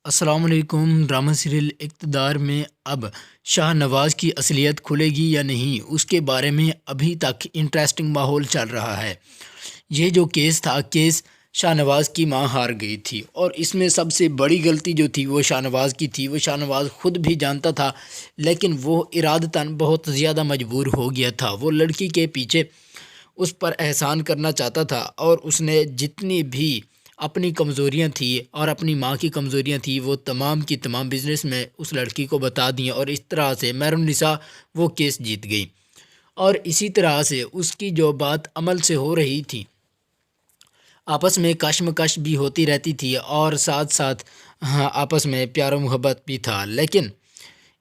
السلام علیکم۔ Drama serial اقتدار میں اب شاہ نواز کی اصلیت کھلے گی یا نہیں، اس کے بارے میں ابھی تک انٹرسٹنگ ماحول چل رہا ہے۔ یہ جو کیس تھا، کیس شاہ نواز کی ماں ہار گئی تھی، اور اس میں سب سے بڑی غلطی جو تھی وہ شاہ نواز کی تھی۔ وہ شاہ نواز خود بھی جانتا تھا، لیکن وہ ارادتاً بہت زیادہ مجبور ہو گیا تھا۔ وہ لڑکی کے پیچھے اس پر احسان کرنا چاہتا تھا، اور اس نے جتنی بھی اپنی کمزوریاں تھیں اور اپنی ماں کی کمزوریاں تھیں وہ تمام کی تمام بزنس میں اس لڑکی کو بتا دیں، اور اس طرح سے مہر النساء وہ کیس جیت گئی۔ اور اسی طرح سے اس کی جو بات عمل سے ہو رہی تھی، آپس میں کشمکش بھی ہوتی رہتی تھی، اور ساتھ ساتھ آپس میں پیار و محبت بھی تھا، لیکن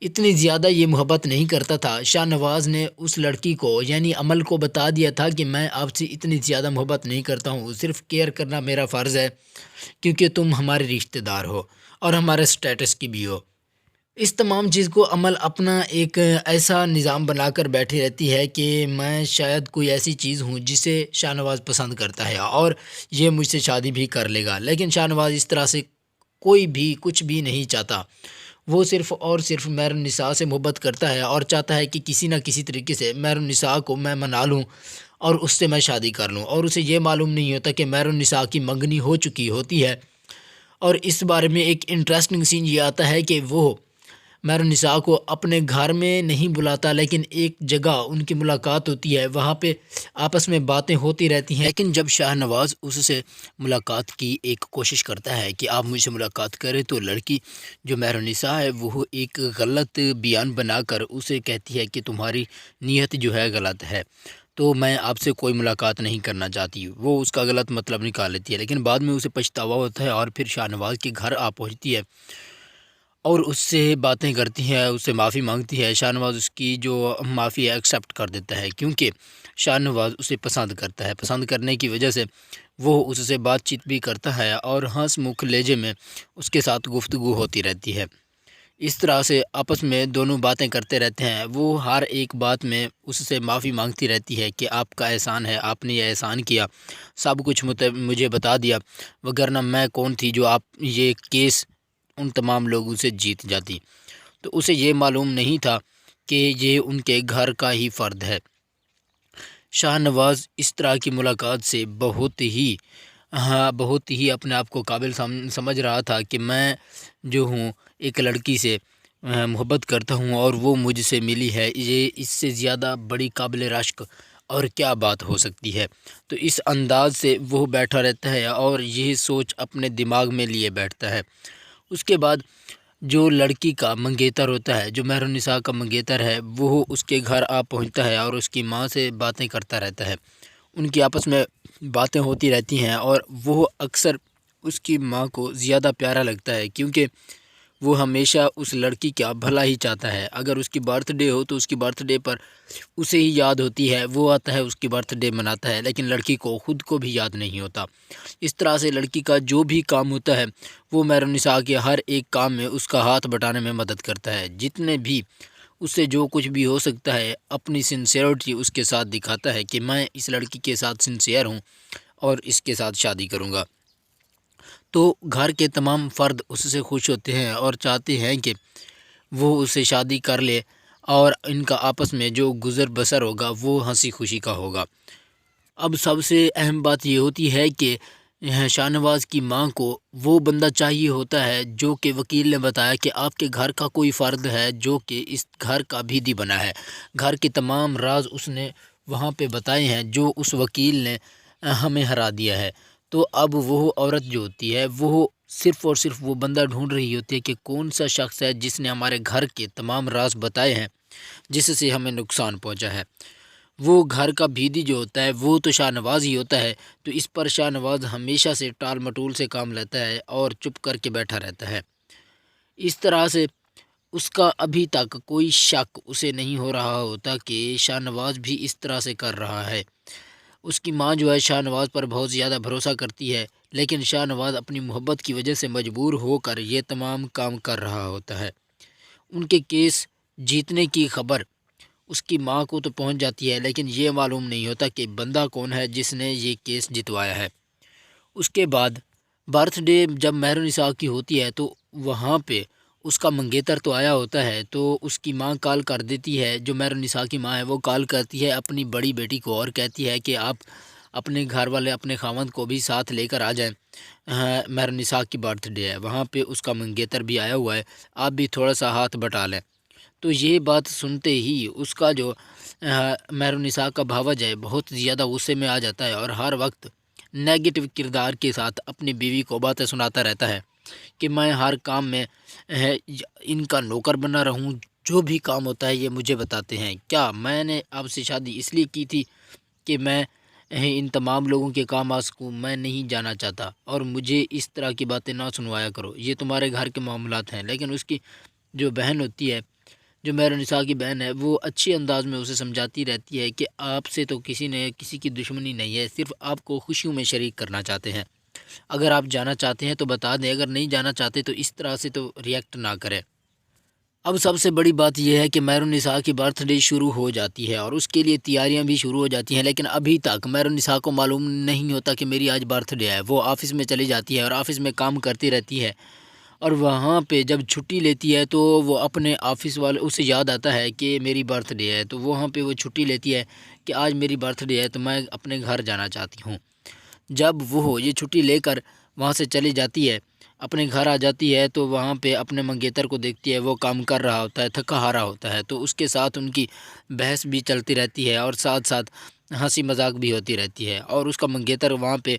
اتنی زیادہ یہ محبت نہیں کرتا تھا۔ شاہ نواز نے اس لڑکی کو یعنی عمل کو بتا دیا تھا کہ میں آپ سے اتنی زیادہ محبت نہیں کرتا ہوں، صرف کیئر کرنا میرا فرض ہے، کیونکہ تم ہمارے رشتہ دار ہو اور ہمارے سٹیٹس کی بھی ہو۔ اس تمام چیز کو عمل اپنا ایک ایسا نظام بنا کر بیٹھی رہتی ہے کہ میں شاید کوئی ایسی چیز ہوں جسے شاہ نواز پسند کرتا ہے، اور یہ مجھ سے شادی بھی کر لے گا۔ لیکن شاہ نواز اس طرح سے کوئی بھی کچھ بھی نہیں چاہتا۔ وہ صرف اور صرف مہر النساء سے محبت کرتا ہے، اور چاہتا ہے کہ کسی نہ کسی طریقے سے مہر النساء کو میں منا لوں اور اس سے میں شادی کر لوں۔ اور اسے یہ معلوم نہیں ہوتا کہ مہر النساء کی منگنی ہو چکی ہوتی ہے۔ اور اس بارے میں ایک انٹرسٹنگ سین یہ آتا ہے کہ وہ مہر النساء کو اپنے گھر میں نہیں بلاتا، لیکن ایک جگہ ان کی ملاقات ہوتی ہے، وہاں پہ آپس میں باتیں ہوتی رہتی ہیں۔ لیکن جب شاہ نواز اس سے ملاقات کی ایک کوشش کرتا ہے کہ آپ مجھ سے ملاقات کریں، تو لڑکی جو مہر النساء ہے وہ ایک غلط بیان بنا کر اسے کہتی ہے کہ تمہاری نیت جو ہے غلط ہے، تو میں آپ سے کوئی ملاقات نہیں کرنا چاہتی۔ وہ اس کا غلط مطلب نکال لیتی ہے، لیکن بعد میں اسے پچھتاوا ہوتا ہے، اور پھر شاہ نواز کے گھر آ پہنچتی ہے اور اس سے باتیں کرتی ہے، اس سے معافی مانگتی ہے۔ شاہ نواز اس کی جو معافی ہے ایکسیپٹ کر دیتا ہے، کیونکہ شاہ نواز اسے پسند کرتا ہے۔ پسند کرنے کی وجہ سے وہ اس سے بات چیت بھی کرتا ہے، اور ہنس مکھ لہجے میں اس کے ساتھ گفتگو ہوتی رہتی ہے۔ اس طرح سے آپس میں دونوں باتیں کرتے رہتے ہیں۔ وہ ہر ایک بات میں اس سے معافی مانگتی رہتی ہے کہ آپ کا احسان ہے، آپ نے یہ احسان کیا، سب کچھ مجھے بتا دیا، وگرنہ میں کون تھی جو آپ یہ کیس ان تمام لوگوں سے جیت جاتی۔ تو اسے یہ معلوم نہیں تھا کہ یہ ان کے گھر کا ہی فرد ہے۔ شاہ نواز اس طرح کی ملاقات سے بہت ہی اپنے آپ کو قابل سمجھ رہا تھا کہ میں جو ہوں ایک لڑکی سے محبت کرتا ہوں، اور وہ مجھ سے ملی ہے، یہ اس سے زیادہ بڑی قابل رشک اور کیا بات ہو سکتی ہے۔ تو اس انداز سے وہ بیٹھا رہتا ہے اور یہ سوچ اپنے دماغ میں لیے بیٹھتا ہے۔ اس کے بعد جو لڑکی کا منگیتر ہوتا ہے، جو مہر النساء کا منگیتر ہے، وہ اس کے گھر آ پہنچتا ہے اور اس کی ماں سے باتیں کرتا رہتا ہے۔ ان کی آپس میں باتیں ہوتی رہتی ہیں، اور وہ اکثر اس کی ماں کو زیادہ پیارا لگتا ہے، کیونکہ وہ ہمیشہ اس لڑکی کا بھلا ہی چاہتا ہے۔ اگر اس کی برتھ ڈے ہو تو اس کی برتھ ڈے پر اسے ہی یاد ہوتی ہے، وہ آتا ہے اس کی برتھ ڈے مناتا ہے، لیکن لڑکی کو خود کو بھی یاد نہیں ہوتا۔ اس طرح سے لڑکی کا جو بھی کام ہوتا ہے وہ مہر النساء کے ہر ایک کام میں اس کا ہاتھ بٹانے میں مدد کرتا ہے۔ جتنے بھی اس سے جو کچھ بھی ہو سکتا ہے اپنی سنسیئرٹی اس کے ساتھ دکھاتا ہے کہ میں اس لڑکی کے ساتھ سنسیئر ہوں اور اس کے ساتھ شادی کروں گا۔ تو گھر کے تمام فرد اس سے خوش ہوتے ہیں اور چاہتے ہیں کہ وہ اسے شادی کر لے، اور ان کا آپس میں جو گزر بسر ہوگا وہ ہنسی خوشی کا ہوگا۔ اب سب سے اہم بات یہ ہوتی ہے کہ شاہ نواز کی ماں کو وہ بندہ چاہیے ہوتا ہے جو کہ وکیل نے بتایا کہ آپ کے گھر کا کوئی فرد ہے جو کہ اس گھر کا بھیدی بنا ہے۔ گھر کے تمام راز اس نے وہاں پہ بتائے ہیں جو اس وکیل نے ہمیں ہرا دیا ہے۔ تو اب وہ عورت جو ہوتی ہے وہ صرف اور صرف وہ بندہ ڈھونڈ رہی ہوتی ہے کہ کون سا شخص ہے جس نے ہمارے گھر کے تمام راز بتائے ہیں، جس سے ہمیں نقصان پہنچا ہے۔ وہ گھر کا بھیدی جو ہوتا ہے وہ تو شاہ نواز ہی ہوتا ہے۔ تو اس پر شاہ نواز ہمیشہ سے ٹال مٹول سے کام لیتا ہے اور چپ کر کے بیٹھا رہتا ہے۔ اس طرح سے اس کا ابھی تک کوئی شک اسے نہیں ہو رہا ہوتا کہ شاہ نواز بھی اس طرح سے کر رہا ہے۔ اس کی ماں جو ہے شاہ نواز پر بہت زیادہ بھروسہ کرتی ہے، لیکن شاہ نواز اپنی محبت کی وجہ سے مجبور ہو کر یہ تمام کام کر رہا ہوتا ہے۔ ان کے کیس جیتنے کی خبر اس کی ماں کو تو پہنچ جاتی ہے، لیکن یہ معلوم نہیں ہوتا کہ بندہ کون ہے جس نے یہ کیس جتوایا ہے۔ اس کے بعد برتھ ڈے جب مہر النساء کی ہوتی ہے تو وہاں پہ اس کا منگیتر تو آیا ہوتا ہے، تو اس کی ماں کال کر دیتی ہے، جو مہر النساء کی ماں ہے وہ کال کرتی ہے اپنی بڑی بیٹی کو اور کہتی ہے کہ آپ اپنے گھر والے اپنے خاوند کو بھی ساتھ لے کر آ جائیں، مہر النساء کی برتھ ڈے ہے، وہاں پہ اس کا منگیتر بھی آیا ہوا ہے، آپ بھی تھوڑا سا ہاتھ بٹا لیں۔ تو یہ بات سنتے ہی اس کا جو مہر النساء کا بھاوج ہے بہت زیادہ غصے میں آ جاتا ہے اور ہر وقت نیگیٹو کردار کے ساتھ اپنی بیوی کو باتیں سناتا رہتا ہے کہ میں ہر کام میں ان کا نوکر بنا رہوں، جو بھی کام ہوتا ہے یہ مجھے بتاتے ہیں، کیا میں نے آپ سے شادی اس لیے کی تھی کہ میں ان تمام لوگوں کے کام آ سکوں؟ میں نہیں جانا چاہتا اور مجھے اس طرح کی باتیں نہ سنوایا کرو، یہ تمہارے گھر کے معاملات ہیں۔ لیکن اس کی جو بہن ہوتی ہے، جو مہر النساء کی بہن ہے، وہ اچھی انداز میں اسے سمجھاتی رہتی ہے کہ آپ سے تو کسی کی دشمنی نہیں ہے، صرف آپ کو خوشیوں میں شریک کرنا چاہتے ہیں، اگر آپ جانا چاہتے ہیں تو بتا دیں، اگر نہیں جانا چاہتے تو اس طرح سے تو ریئیکٹ نہ کریں۔ اب سب سے بڑی بات یہ ہے کہ مہر النساء کی برتھ ڈے شروع ہو جاتی ہے اور اس کے لیے تیاریاں بھی شروع ہو جاتی ہیں، لیکن ابھی تک مہر النساء کو معلوم نہیں ہوتا کہ میری آج برتھ ڈے ہے۔ وہ آفس میں چلی جاتی ہے اور آفس میں کام کرتی رہتی ہے، اور وہاں پہ جب چھٹی لیتی ہے تو وہ اپنے آفس والے، اسے یاد آتا ہے کہ میری برتھ ڈے ہے، تو وہاں پہ وہ چھٹی لیتی ہے کہ آج میری برتھ ڈے ہے تو میں اپنے گھر جانا چاہتی ہوں۔ جب وہ یہ چھٹی لے کر وہاں سے چلی جاتی ہے، اپنے گھر آ جاتی ہے، تو وہاں پہ اپنے منگیتر کو دیکھتی ہے، وہ کام کر رہا ہوتا ہے، تھکا ہارا ہوتا ہے، تو اس کے ساتھ ان کی بحث بھی چلتی رہتی ہے اور ساتھ ساتھ ہنسی مذاق بھی ہوتی رہتی ہے، اور اس کا منگیتر وہاں پہ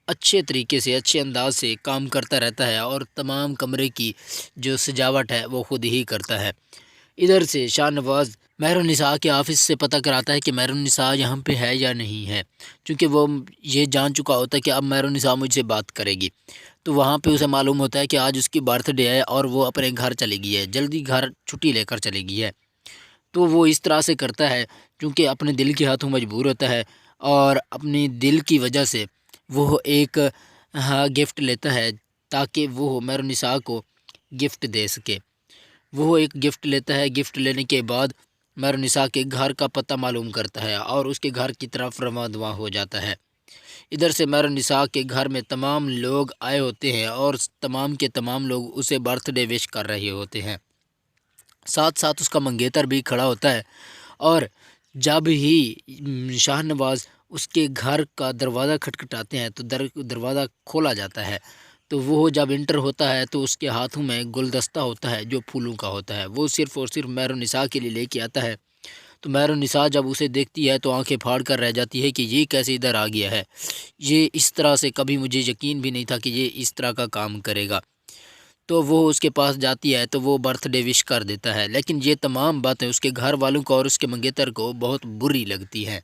اچھے طریقے سے اچھے انداز سے کام کرتا رہتا ہے اور تمام کمرے کی جو سجاوٹ ہے وہ خود ہی کرتا ہے۔ ادھر سے شاہ نواز مہر النساء کے آفس سے پتہ کراتا ہے کہ مہر النساء یہاں پہ ہے یا نہیں ہے، چونکہ وہ یہ جان چکا ہوتا ہے کہ اب مہر النساء مجھ سے بات کرے گی، تو وہاں پہ اسے معلوم ہوتا ہے کہ آج اس کی برتھ ڈے ہے اور وہ اپنے گھر چلی گئی ہے، جلدی گھر چھٹی لے کر چلی گئی ہے۔ تو وہ اس طرح سے کرتا ہے چونکہ اپنے دل کے ہاتھوں مجبور ہوتا ہے، اور اپنی دل کی وجہ سے وہ ایک گفٹ لیتا ہے تاکہ وہ مہر النساء کو گفٹ دے سکے۔ وہ ایک گفٹ لیتا ہے، گفٹ لینے کے بعد مہر النساء کے گھر کا پتہ معلوم کرتا ہے اور اس کے گھر کی طرف رواں دواں ہو جاتا ہے۔ ادھر سے مہر النساء کے گھر میں تمام لوگ آئے ہوتے ہیں اور تمام کے تمام لوگ اسے برتھ ڈے وش کر رہے ہوتے ہیں، ساتھ ساتھ اس کا منگیتر بھی کھڑا ہوتا ہے، اور جب ہی شاہ نواز اس کے گھر کا دروازہ کھٹکھٹاتے ہیں تو دروازہ کھولا جاتا ہے، تو وہ جب انٹر ہوتا ہے تو اس کے ہاتھوں میں گلدستہ ہوتا ہے جو پھولوں کا ہوتا ہے، وہ صرف اور صرف مہر النساء کے لیے لے کے آتا ہے۔ تو مہر النساء جب اسے دیکھتی ہے تو آنکھیں پھاڑ کر رہ جاتی ہے کہ یہ کیسے ادھر آ گیا ہے، یہ اس طرح سے کبھی مجھے یقین بھی نہیں تھا کہ یہ اس طرح کا کام کرے گا۔ تو وہ اس کے پاس جاتی ہے تو وہ برتھ ڈے وش کر دیتا ہے، لیکن یہ تمام باتیں اس کے گھر والوں کو اور اس کے منگیتر کو بہت بری لگتی ہیں۔